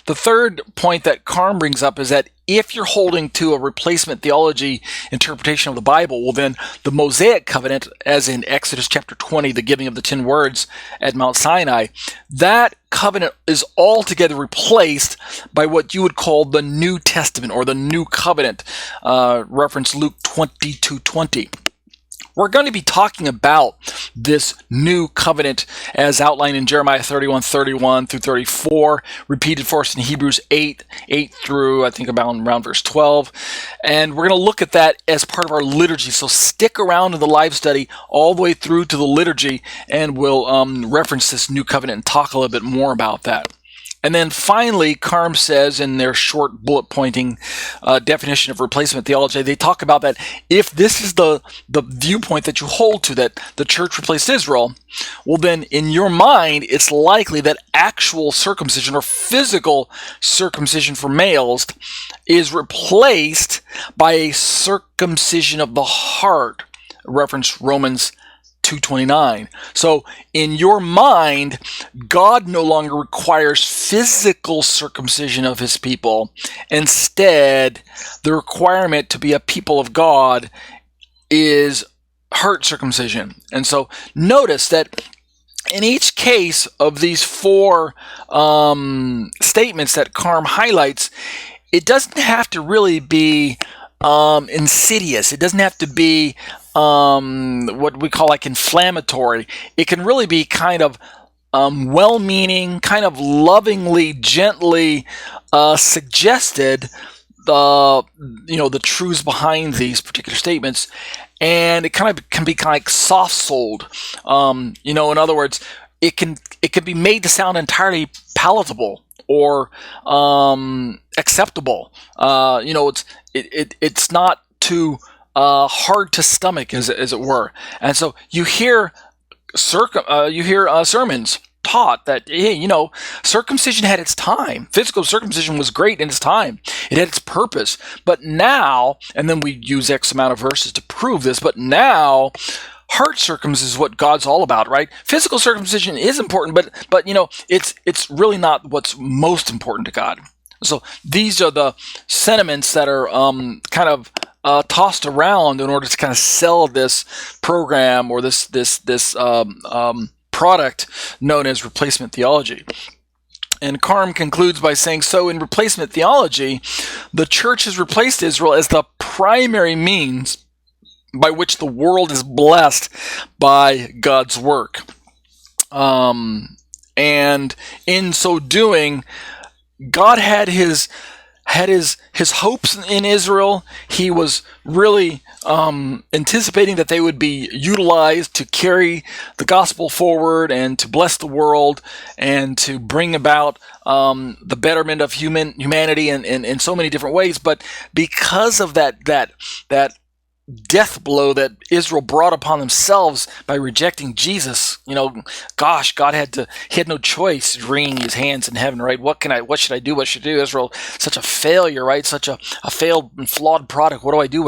the third point that Carm brings up is that if you're holding to a replacement theology interpretation of the Bible, well then the Mosaic covenant, as in Exodus chapter 20, the giving of the 10 words at Mount Sinai, that covenant is altogether replaced by what you would call the New Testament or the New Covenant, reference Luke 22:20. We're going to be talking about this new covenant as outlined in Jeremiah 31:31 through 34, repeated for us in Hebrews 8 through I think about around verse 12. And we're going to look at that as part of our liturgy. So stick around in the live study all the way through to the liturgy, and we'll reference this new covenant and talk a little bit more about that. And then finally, Carm says in their short bullet pointing definition of replacement theology, they talk about that if this is the viewpoint that you hold to, that the church replaced Israel, well then in your mind, it's likely that actual circumcision or physical circumcision for males is replaced by a circumcision of the heart, reference Romans 2:29. So in your mind, God no longer requires physical circumcision of his people. Instead, the requirement to be a people of God is heart circumcision. And so notice that in each case of these four statements that Carm highlights, it doesn't have to really be insidious. It doesn't have to be what we call like inflammatory. It can really be kind of well-meaning, kind of lovingly, gently suggested the truths behind these particular statements, and it kind of can be kind of like soft-souled. In other words, it can be made to sound entirely palatable or acceptable. It's not too hard to stomach, as it were. And so you hear sermons taught that, hey, circumcision had its time. Physical circumcision was great in its time. It had its purpose. But now, and then we use X amount of verses to prove this, but now heart circumcision is what God's all about, right? Physical circumcision is important, but it's really not what's most important to God. So these are the sentiments that are kind of tossed around in order to kind of sell this program or this product known as replacement theology. And Carm concludes by saying, so in replacement theology, the church has replaced Israel as the primary means by which the world is blessed by God's work. And in so doing, God had his hopes in Israel. He was really anticipating that they would be utilized to carry the gospel forward and to bless the world and to bring about the betterment of humanity in so many different ways. But because of that death blow that Israel brought upon themselves by rejecting Jesus, God had no choice, wringing his hands in heaven, right? What should I do? Israel, such a failure, right? Such a failed and flawed product. What do I do?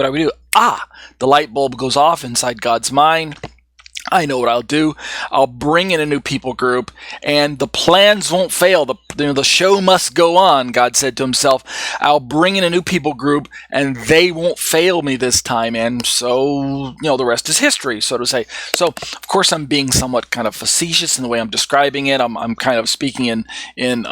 The light bulb goes off inside God's mind. I know what I'll do. I'll bring in a new people group, and the plans won't fail. The show must go on, God said to himself. I'll bring in a new people group, and they won't fail me this time. And so, the rest is history, so to say. So, of course, I'm being somewhat kind of facetious in the way I'm describing it. I'm kind of speaking in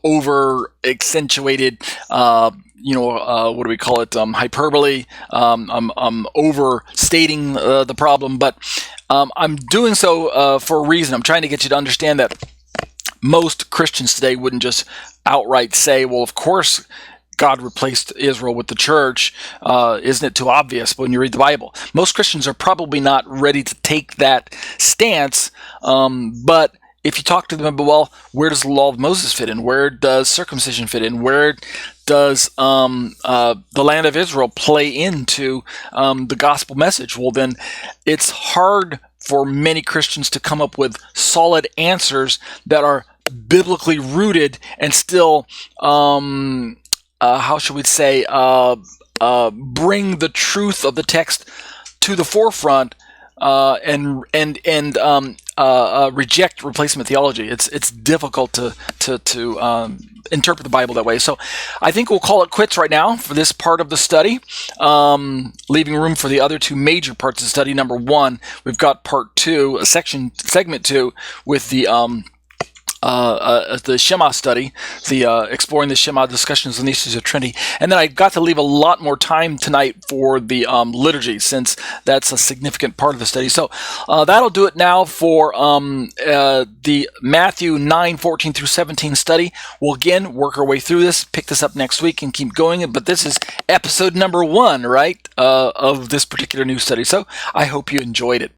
over accentuated, what do we call it? Hyperbole. I'm overstating the problem, but I'm doing so for a reason. I'm trying to get you to understand that most Christians today wouldn't just outright say, well, of course, God replaced Israel with the church. Isn't it too obvious when you read the Bible? Most Christians are probably not ready to take that stance, but if you talk to them about, well, where does the law of Moses fit in? Where does circumcision fit in? Where does the land of Israel play into the gospel message? Well, then it's hard for many Christians to come up with solid answers that are biblically rooted and still, how should we say, bring the truth of the text to the forefront and reject replacement theology. It's difficult to interpret the Bible that way. So I think we'll call it quits right now for this part of the study, leaving room for the other two major parts of the study. Number one, we've got part two, segment two, with the Shema study, the exploring the Shema discussions on the issues of Trinity. And then I got to leave a lot more time tonight for the liturgy, since that's a significant part of the study. So that'll do it now for the Matthew 9:14 through 17 study. We'll again work our way through this, pick this up next week, and keep going. But this is episode number 1, right, of this particular new study. So I hope you enjoyed it.